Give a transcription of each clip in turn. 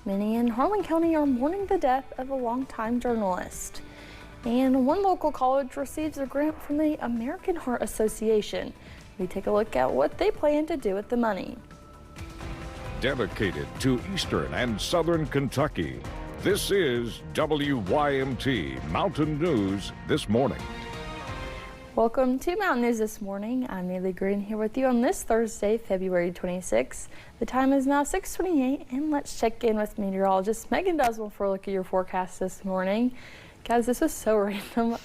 Many in Harlan County are mourning the death of a longtime journalist. And one local college receives a grant from the American Heart Association. We take a look at what they plan to do with the money. Dedicated to Eastern and Southern Kentucky, this is WYMT Mountain News This Morning. Welcome to Mountain News This Morning. I'm Neely Green here with you on this Thursday, February 26th. The time is now 6:28, and let's check in with meteorologist Megan Duswell for a look at your forecast this morning. Guys, this was so random.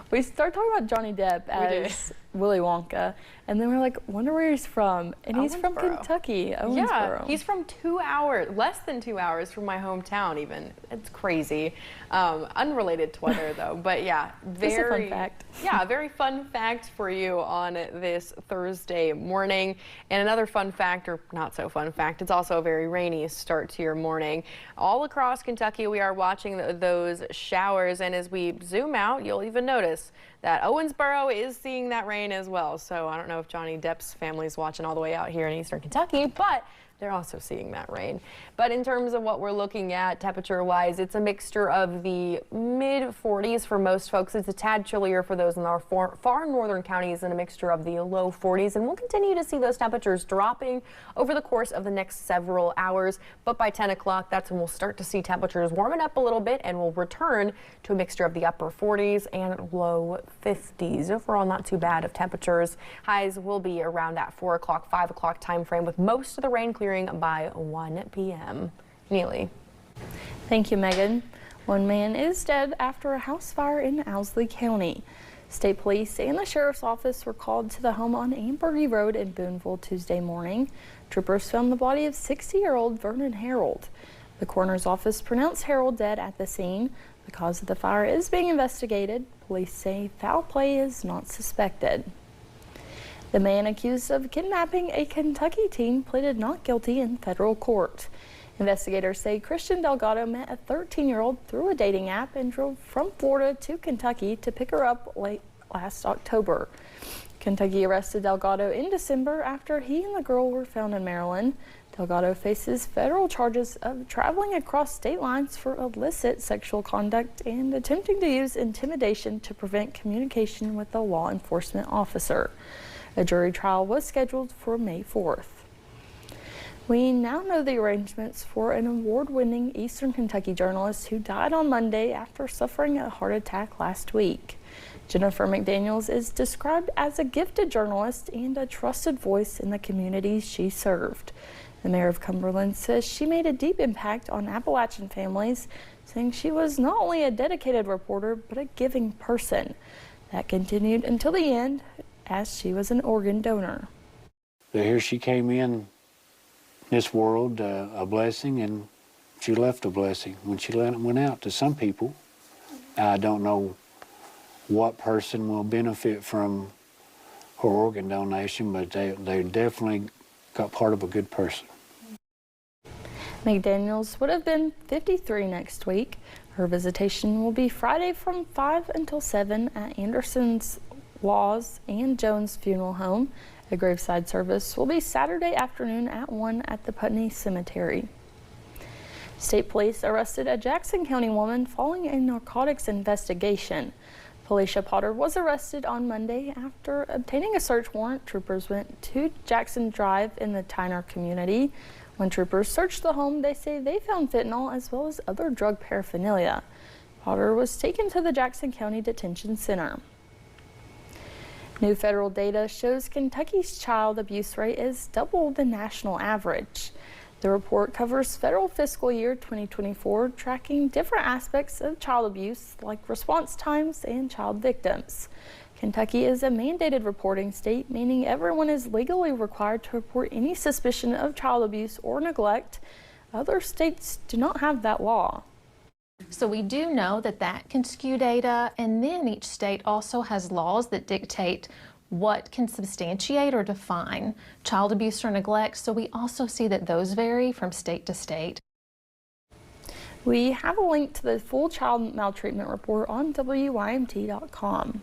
We started talking about Johnny Depp as Willy Wonka, and then we're like, wonder where he's from. And he's from Kentucky, Owensboro. Yeah, he's from 2 hours, less than 2 hours from my hometown even. It's crazy. Unrelated to weather though, but yeah, Just a fun fact. Yeah, very fun fact for you on this Thursday morning. And another fun fact, or not so fun fact, it's also a very rainy start to your morning. All across Kentucky, we are watching those showers, and as we zoom out, you'll even notice that Owensboro is seeing that rain as well. So I don't know if Johnny Depp's family is watching all the way out here in Eastern Kentucky, but they're also seeing that rain. But in terms of what we're looking at temperature-wise, it's a mixture of the mid-40s for most folks. It's a tad chillier for those in our far northern counties, and a mixture of the low 40s. And we'll continue to see those temperatures dropping over the course of the next several hours. But by 10 o'clock, that's when we'll start to see temperatures warming up a little bit, and we'll return to a mixture of the upper 40s and low 50s. Overall, not too bad of temperatures. Highs will be around that 4 o'clock, 5 o'clock time frame, with most of the rain clearing by 1 p.m. Neely. Thank you, Megan. One man is dead after a house fire in Owsley County. State police and the sheriff's office were called to the home on Ambergy Road in Boonville Tuesday morning. Troopers found the body of 60-year-old Vernon Harold. The coroner's office pronounced Harold dead at the scene. The cause of the fire is being investigated. Police say foul play is not suspected. The man accused of kidnapping a Kentucky teen pleaded not guilty in federal court. Investigators say Christian Delgado met a 13-year-old through a dating app and drove from Florida to Kentucky to pick her up late last October. Kentucky arrested Delgado in December after he and the girl were found in Maryland. Delgado faces federal charges of traveling across state lines for illicit sexual conduct and attempting to use intimidation to prevent communication with a law enforcement officer. A jury trial was scheduled for May 4th. We now know the arrangements for an award-winning Eastern Kentucky journalist who died on Monday after suffering a heart attack last week. Jennifer McDaniels is described as a gifted journalist and a trusted voice in the communities she served. The mayor of Cumberland says she made a deep impact on Appalachian families, saying she was not only a dedicated reporter, but a giving person. That continued until the end, as she was an organ donor. So here she came in this world, a blessing, and she left a blessing. When she went out to some people, I don't know what person will benefit from her organ donation, but they definitely got part of a good person. McDaniels would have been 53 next week. Her visitation will be Friday from 5 until 7 at Anderson's Laws and Jones Funeral Home. A graveside service will be Saturday afternoon at 1 at the Putney Cemetery. State police arrested a Jackson County woman following a narcotics investigation. Felicia Potter was arrested on Monday after obtaining a search warrant. Troopers went to Jackson Drive in the Tyner community. When troopers searched the home, they say they found fentanyl as well as other drug paraphernalia. Potter was taken to the Jackson County Detention Center. New federal data shows Kentucky's child abuse rate is double the national average. The report covers federal fiscal year 2024, tracking different aspects of child abuse like response times and child victims. Kentucky is a mandated reporting state, meaning everyone is legally required to report any suspicion of child abuse or neglect. Other states do not have that law. So we do know that that can skew data, and then each state also has laws that dictate what can substantiate or define child abuse or neglect. So we also see that those vary from state to state. We have a link to the full child maltreatment report on WYMT.com.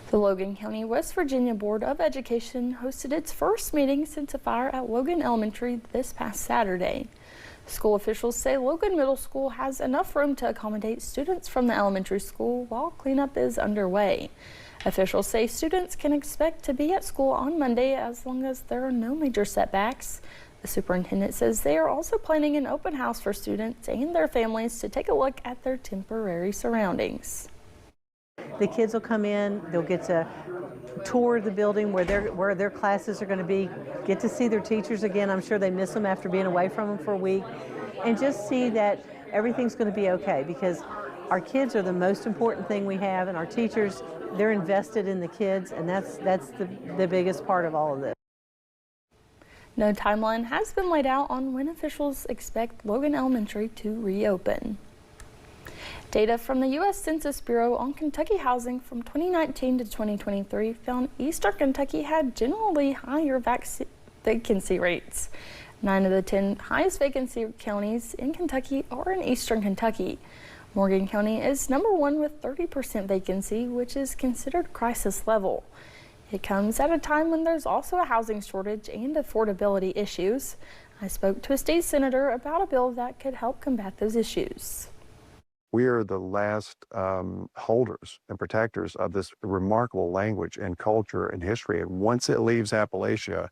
The Logan County, West Virginia Board of Education hosted its first meeting since a fire at Logan Elementary this past Saturday. School officials say Logan Middle School has enough room to accommodate students from the elementary school while cleanup is underway. Officials say students can expect to be at school on Monday as long as there are no major setbacks. The superintendent says they are also planning an open house for students and their families to take a look at their temporary surroundings. The kids will come in, they'll get to tour the building where their classes are going to be, get to see their teachers again. I'm sure they miss them after being away from them for a week, and just see that everything's going to be okay, because our kids are the most important thing we have, and our teachers, they're invested in the kids, and that's the biggest part of all of this. No timeline has been laid out on when officials expect Logan Elementary to reopen. Data from the U.S. Census Bureau on Kentucky housing from 2019 to 2023 found Eastern Kentucky had generally higher vacancy rates. 9 of the 10 highest vacancy counties in Kentucky are in Eastern Kentucky. Morgan County is number 1 with 30% vacancy, which is considered crisis level. It comes at a time when there's also a housing shortage and affordability issues. I spoke to a state senator about a bill that could help combat those issues. We are the last holders and protectors of this remarkable language and culture and history. And once it leaves Appalachia,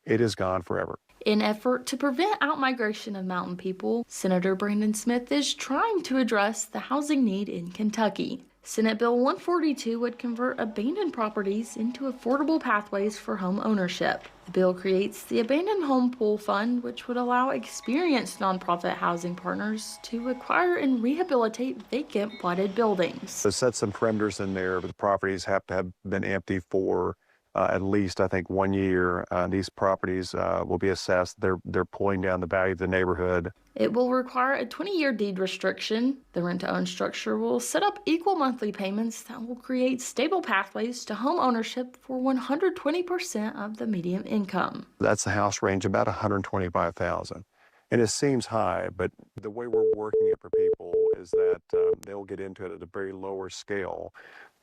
it is gone forever. In effort to prevent outmigration of mountain people, Senator Brandon Smith is trying to address the housing need in Kentucky. Senate Bill 142 would convert abandoned properties into affordable pathways for home ownership. The bill creates the Abandoned Home Pool Fund, which would allow experienced nonprofit housing partners to acquire and rehabilitate vacant platted buildings. It sets some parameters in there, but the properties have to have been empty for at least, I think, 1 year. These properties will be assessed. They're pulling down the value of the neighborhood. It will require a 20-year deed restriction. The rent-to-own structure will set up equal monthly payments that will create stable pathways to home ownership for 120% of the median income. That's the house range, about $125,000. And it seems high, but the way we're working it for people is that they'll get into it at a very lower scale.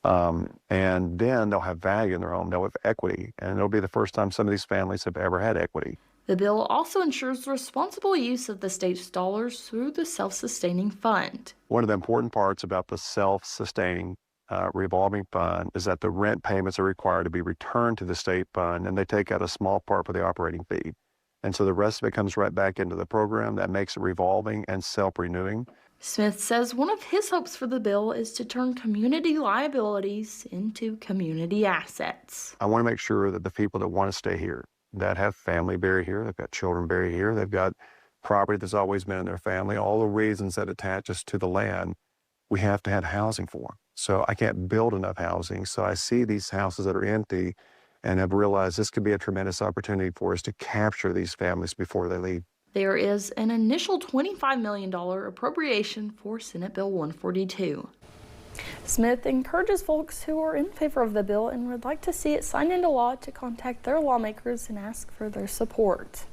And then they'll have value in their home, they'll have equity, and it'll be the first time some of these families have ever had equity. The bill also ensures responsible use of the state's dollars through the self-sustaining fund. One of the important parts about the self-sustaining revolving fund is that the rent payments are required to be returned to the state fund, and they take out a small part for the operating fee. And so the rest of it comes right back into the program. That makes it revolving and self-renewing. Smith says one of his hopes for the bill is to turn community liabilities into community assets. I want to make sure that the people that want to stay here, that have family buried here, they've got children buried here, they've got property that's always been in their family, all the reasons that attach us to the land, we have to have housing for. So I can't build enough housing. So I see these houses that are empty and have realized this could be a tremendous opportunity for us to capture these families before they leave. There is an initial $25 million appropriation for Senate Bill 142. Smith encourages folks who are in favor of the bill and would like to see it signed into law to contact their lawmakers and ask for their support.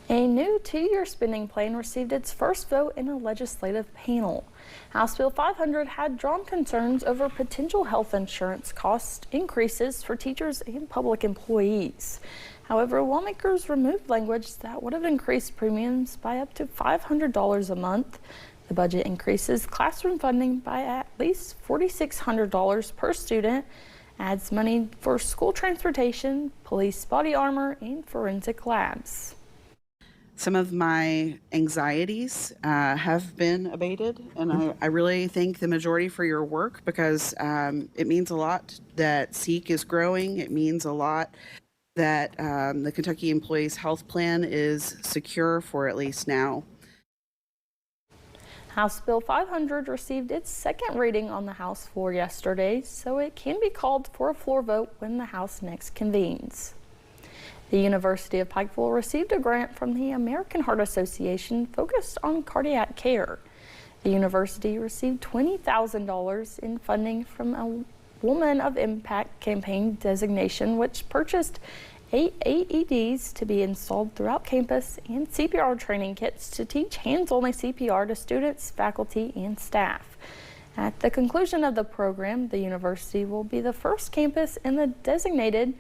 A new 2-year spending plan received its first vote in a legislative panel. House Bill 500 had drawn concerns over potential health insurance cost increases for teachers and public employees. However, lawmakers removed language that would have increased premiums by up to $500 a month. The budget increases classroom funding by at least $4,600 per student, adds money for school transportation, police body armor, and forensic labs. Some of my anxieties have been abated, and I really thank the majority for your work, because it means a lot that SEEK is growing. It means a lot that the Kentucky Employees Health Plan is secure for at least now. House Bill 500 received its second reading on the House floor yesterday, so it can be called for a floor vote when the House next convenes. The University of Pikeville received a grant from the American Heart Association focused on cardiac care. The university received $20,000 in funding from a Woman of Impact campaign designation, which purchased 8 AEDs to be installed throughout campus and CPR training kits to teach hands-only CPR to students, faculty, and staff. At the conclusion of the program, the university will be the first campus in the designated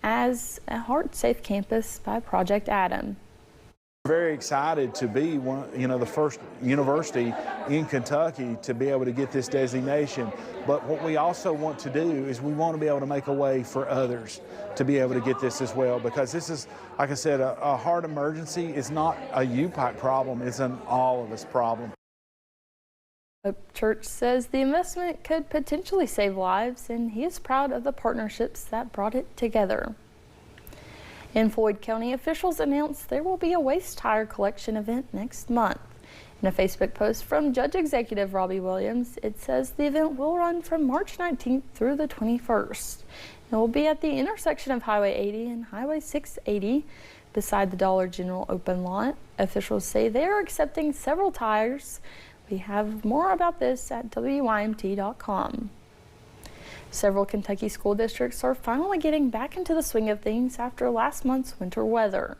as a heart-safe campus by Project Adam. Very excited to be the first university in Kentucky to be able to get this designation. But what we also want to do is we want to be able to make a way for others to be able to get this as well, because this is, like I said, a heart emergency. It's not a UPIKE problem, it's an all of us problem. The church says the investment could potentially save lives, and he is proud of the partnerships that brought it together. In Floyd County, officials announced there will be a waste tire collection event next month. In a Facebook post from Judge Executive Robbie Williams, it says the event will run from March 19th through the 21st. It will be at the intersection of Highway 80 and Highway 680 beside the Dollar General open lot. Officials say they are accepting several tires. We have more about this at WYMT.com. Several Kentucky school districts are finally getting back into the swing of things after last month's winter weather.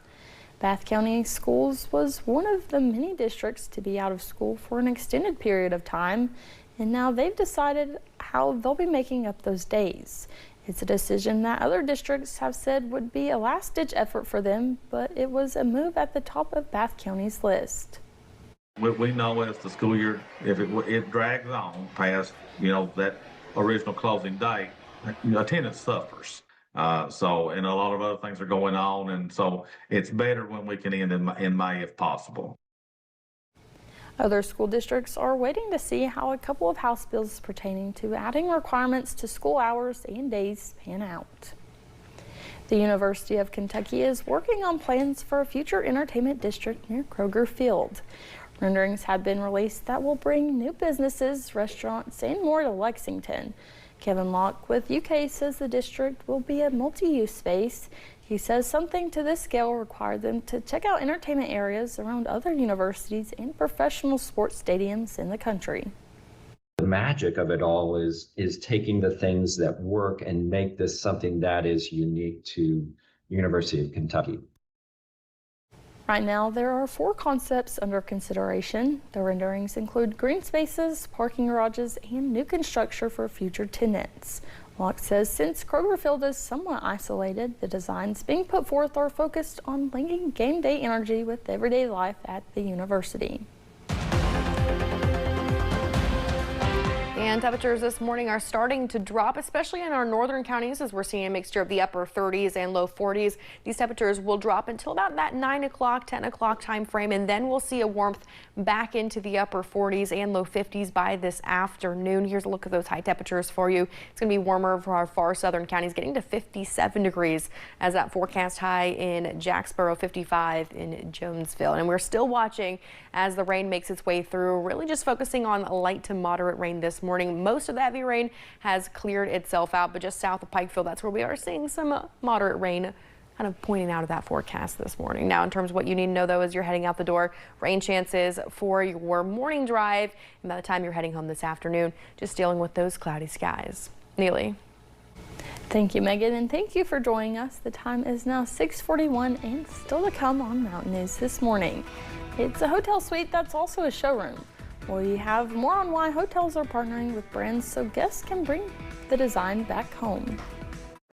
Bath County Schools was one of the many districts to be out of school for an extended period of time, and now they've decided how they'll be making up those days. It's a decision that other districts have said would be a last-ditch effort for them, but it was a move at the top of Bath County's list. We know as the school year, if it drags on past, that original closing date, attendance suffers. And a lot of other things are going on, and so it's better when we can end in May if possible. Other school districts are waiting to see how a couple of House bills pertaining to adding requirements to school hours and days pan out. The University of Kentucky is working on plans for a future entertainment district near Kroger Field. Renderings have been released that will bring new businesses, restaurants, and more to Lexington. Kevin Locke with UK says the district will be a multi-use space. He says something to this scale required them to check out entertainment areas around other universities and professional sports stadiums in the country. The magic of it all is taking the things that work and make this something that is unique to University of Kentucky. Right now, there are 4 concepts under consideration. The renderings include green spaces, parking garages, and new construction for future tenants. Locke says since Kroger Field is somewhat isolated, the designs being put forth are focused on linking game day energy with everyday life at the university. And temperatures this morning are starting to drop, especially in our northern counties, as we're seeing a mixture of the upper 30s and low 40s. These temperatures will drop until about that 9 o'clock, 10 o'clock time frame, and then we'll see a warmth back into the upper 40s and low 50s by this afternoon. Here's a look at those high temperatures for you. It's going to be warmer for our far southern counties, getting to 57 degrees as that forecast high in Jacksboro, 55 in Jonesville. And we're still watching as the rain makes its way through, really just focusing on light to moderate rain this morning. Most of the heavy rain has cleared itself out, but just south of Pikeville, that's where we are seeing some moderate rain kind of pointing out of that forecast this morning. Now, in terms of what you need to know, though, as you're heading out the door, rain chances for your morning drive, and by the time you're heading home this afternoon, just dealing with those cloudy skies. Neely. Thank you, Megan, and thank you for joining us. The time is now 6:41 and still to come on Mountain News this morning. It's a hotel suite that's also a showroom. We have more on why hotels are partnering with brands so guests can bring the design back home.